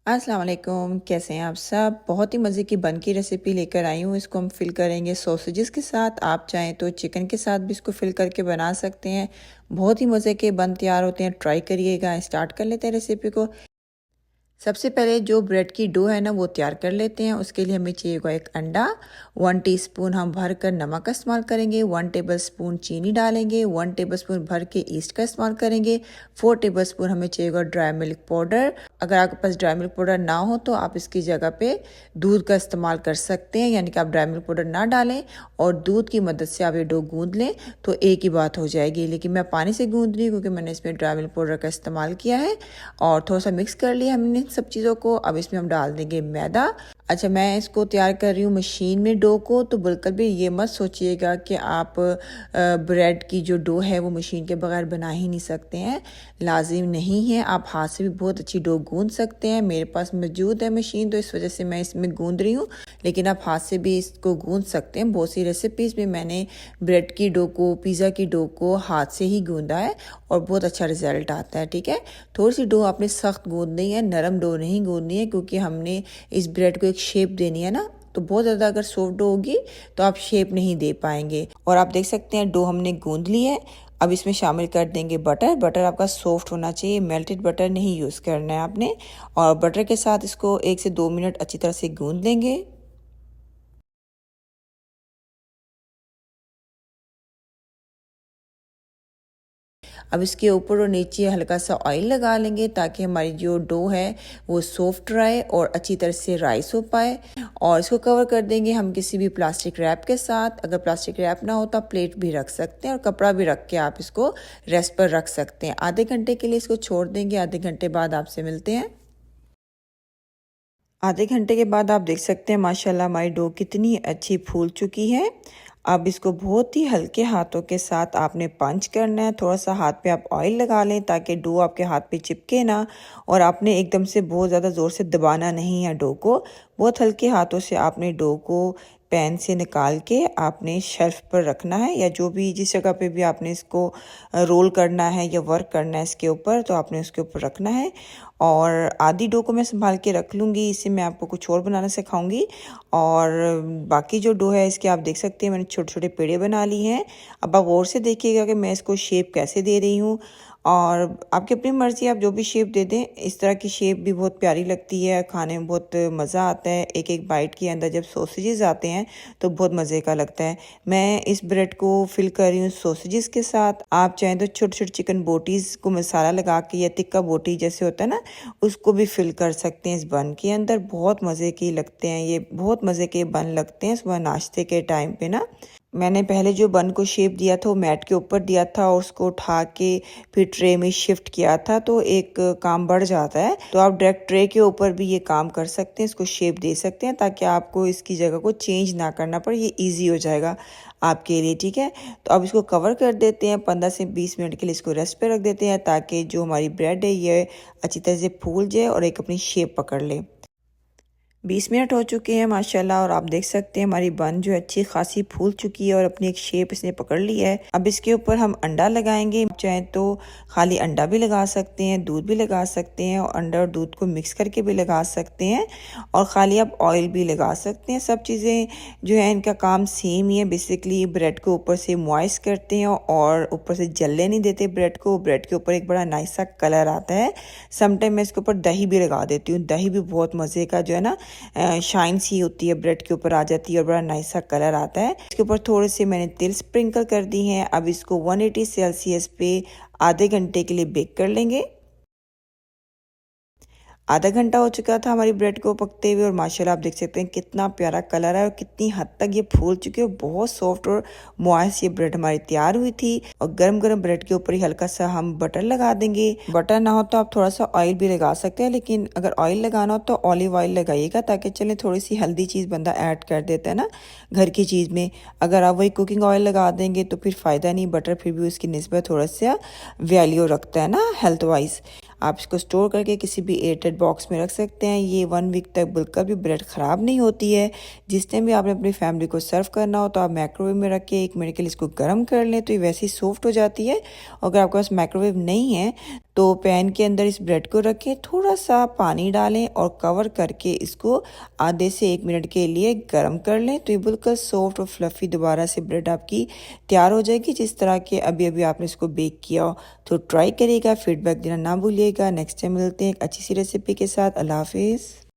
अस्सलाम वालेकुम, कैसे हैं आप सब। बहुत ही मज़े की बन की रेसिपी लेकर आई हूँ। इसको हम फिल करेंगे सॉसेजेस के साथ। आप चाहें तो चिकन के साथ भी इसको फिल करके बना सकते हैं। बहुत ही मज़े के बन तैयार होते हैं, ट्राई करिएगा। स्टार्ट कर लेते हैं रेसिपी को। सबसे पहले जो ब्रेड की डो है ना वो तैयार कर लेते हैं। उसके लिए हमें चाहिएगा एक अंडा, 1 टीस्पून हम भर कर नमक का इस्तेमाल करेंगे, 1 टेबलस्पून चीनी डालेंगे, 1 टेबलस्पून भर के ईस्ट का इस्तेमाल करेंगे, 4 टेबलस्पून हमें चाहिएगा ड्राई मिल्क पाउडर। अगर आपके पास ड्राई मिल्क पाउडर ना हो तो आप इसकी जगह पे दूध का इस्तेमाल कर सकते हैं, यानी कि आप ड्राई मिल्क पाउडर ना डालें और दूध की मदद से आप ये डो गूँध लें तो एक ही बात हो जाएगी। लेकिन मैं पानी से गूँध रही हूँ क्योंकि मैंने इसमें ड्राई मिल्क पाउडर का इस्तेमाल किया है। और थोड़ा सा मिक्स कर लिया हमने सब चीज़ों को। अब इसमें हम डाल देंगे मैदा। अच्छा, मैं इसको तैयार कर रही हूँ मशीन में डो को, तो बिल्कुल भी ये मत सोचिएगा कि आप ब्रेड की जो डो है वो मशीन के बगैर बना ही नहीं सकते हैं। लाजिम नहीं है, आप हाथ से भी बहुत अच्छी डो गूंद सकते हैं। मेरे पास मौजूद है मशीन, तो इस वजह से मैं इसमें गूंद रही हूँ, लेकिन आप हाथ से भी इसको गूंद सकते हैं। बहुत सी रेसिपीज़ में मैंने ब्रेड की डो को, पिज़्ज़ा की डो को हाथ से ही गूंदा है और बहुत अच्छा रिजल्ट आता है। ठीक है, थोड़ी सी डो आपने सख्त गूंदनी है, नरम डो नहीं गूंदनी है, क्योंकि हमने इस ब्रेड को एक शेप देनी है ना। तो बहुत ज़्यादा अगर सॉफ्ट डो होगी तो आप शेप नहीं दे पाएंगे। और आप देख सकते हैं डो हमने गूंद ली है। अब इसमें शामिल कर देंगे बटर। बटर आपका सॉफ्ट होना चाहिए, मेल्टेड बटर नहीं यूज़ करना है आपने। और बटर के साथ इसको 1 से 2 मिनट अच्छी तरह से गूंद लेंगे। अब इसके ऊपर और नीचे हल्का सा ऑयल लगा लेंगे ताकि हमारी जो डो है वो सॉफ्ट रहे और अच्छी तरह से राइस हो पाए। और इसको कवर कर देंगे हम किसी भी प्लास्टिक रैप के साथ। अगर प्लास्टिक रैप ना हो तो आप प्लेट भी रख सकते हैं और कपड़ा भी रख के आप इसको रेस्ट पर रख सकते हैं। आधे घंटे के लिए इसको छोड़ देंगे। आधे घंटे बाद आपसे मिलते हैं। आधे घंटे के बाद आप देख सकते हैं माशाल्लाह हमारी डो कितनी अच्छी फूल चुकी है। अब इसको बहुत ही हल्के हाथों के साथ आपने पंच करना है। थोड़ा सा हाथ पे आप ऑयल लगा लें ताकि डो आपके हाथ पे चिपके ना। और आपने एकदम से बहुत ज़्यादा ज़ोर से दबाना नहीं है डो को। बहुत हल्के हाथों से आपने डो को पैन से निकाल के आपने शेल्फ पर रखना है, या जो भी जिस जगह पे भी आपने इसको रोल करना है या वर्क करना है इसके ऊपर, तो आपने उसके ऊपर रखना है। और आधी डो को मैं संभाल के रख लूँगी, इससे मैं आपको कुछ और बनाना सिखाऊंगी। और बाकी जो डो है इसके आप देख सकते हैं मैंने छोटे छोटे पेड़े बना लिए हैं। अब आप और से देखिएगा कि मैं इसको शेप कैसे दे रही हूँ। और आपकी अपनी मर्ज़ी, आप जो भी शेप दे दें। इस तरह की शेप भी बहुत प्यारी लगती है, खाने में बहुत मज़ा आता है। एक एक बाइट के अंदर जब सॉसेजेस आते हैं तो बहुत मज़े का लगता है। मैं इस ब्रेड को फिल कर रही हूँ सॉसेजेस के साथ। आप चाहें तो छोटे छोटे चिकन बोटीज़ को मसाला लगा के, या टिक्का बोटी जैसे होता है ना, उसको भी फिल कर सकते हैं इस बन के अंदर। बहुत मज़े के लगते हैं ये, बहुत मज़े के बन लगते हैं सुबह नाश्ते के टाइम पे ना। मैंने पहले जो बन को शेप दिया था वो मैट के ऊपर दिया था और उसको उठा के फिर ट्रे में शिफ्ट किया था, तो एक काम बढ़ जाता है। तो आप डायरेक्ट ट्रे के ऊपर भी ये काम कर सकते हैं, इसको शेप दे सकते हैं ताकि आपको इसकी जगह को चेंज ना करना पड़े। ये इजी हो जाएगा आपके लिए। ठीक है, तो अब इसको कवर कर देते हैं। 15 से 20 मिनट के लिए इसको रेस्ट पे रख देते हैं ताकि जो हमारी ब्रेड है ये अच्छी तरह से फूल जाए और एक अपनी शेप पकड़ ले। 20 मिनट हो चुके हैं माशाल्लाह, और आप देख सकते हैं हमारी बन जो अच्छी खासी फूल चुकी है और अपनी एक शेप इसने पकड़ ली है। अब इसके ऊपर हम अंडा लगाएंगे। चाहे तो खाली अंडा भी लगा सकते हैं, दूध भी लगा सकते हैं, और अंडा और दूध को मिक्स करके भी लगा सकते हैं, और ख़ाली आप ऑयल भी लगा सकते हैं। सब चीज़ें जो है इनका काम सेम ही है। बेसिकली ब्रेड को ऊपर से मॉइस्ट करते हैं और ऊपर से जलने नहीं देते ब्रेड को। ब्रेड के ऊपर एक बड़ा नाइस सा कलर आता है। समटाइम मैं इसके ऊपर दही भी लगा देती हूँ। दही भी बहुत मज़े का जो है ना शाइन सी होती है, ब्रेड के ऊपर आ जाती है और बड़ा नाइस सा कलर आता है। इसके ऊपर थोड़े से मैंने तिल स्प्रिंकल कर दी हैं। अब इसको 180 सेल्सियस पे आधे घंटे के लिए बेक कर लेंगे। आधा घंटा हो चुका था हमारी ब्रेड को पकते हुए, और माशाल्लाह आप देख सकते हैं कितना प्यारा कलर है और कितनी हद तक ये फूल चुकी है। बहुत सॉफ्ट और मॉइस्ट ये ब्रेड हमारी तैयार हुई थी। और गरम गरम ब्रेड के ऊपर ही हल्का सा हम बटर लगा देंगे। बटर ना हो तो आप थोड़ा सा ऑयल भी लगा सकते हैं, लेकिन अगर ऑयल लगाना हो तो ऑलिव ऑयल लगाइएगा, ताकि चले थोड़ी सी हेल्दी चीज़ बंदा ऐड कर देता है ना घर की चीज़ में। अगर आप वही कुकिंग ऑयल लगा देंगे तो फिर फ़ायदा नहीं। बटर फिर भी उसकी निस्बत थोड़ा सा वैल्यू रखता है ना हेल्थ वाइज। आप इसको स्टोर करके किसी भी एयरटाइट बॉक्स में रख सकते हैं। ये 1 वीक तक बिल्कुल भी ब्रेड ख़राब नहीं होती है। जिस टाइम भी आपने अपनी फैमिली को सर्व करना हो तो आप माइक्रोवेव में रख के 1 मिनट के लिए इसको गर्म कर लें, तो ये वैसे ही सॉफ्ट हो जाती है। और अगर आपके पास माइक्रोवेव नहीं है तो पैन के अंदर इस ब्रेड को रखें, थोड़ा सा पानी डालें और कवर करके इसको आधे से 1 मिनट के लिए गर्म कर लें। तो ये बिल्कुल सॉफ्ट और फ्लफ़ी दोबारा से ब्रेड आपकी तैयार हो जाएगी, जिस तरह के अभी अभी आपने इसको बेक किया हो। तो ट्राई करिएगा, फीडबैक देना ना भूलिएगा। नेक्स्ट टाइम मिलते हैं एक अच्छी सी रेसिपी के साथ। अल्लाह हाफिज़।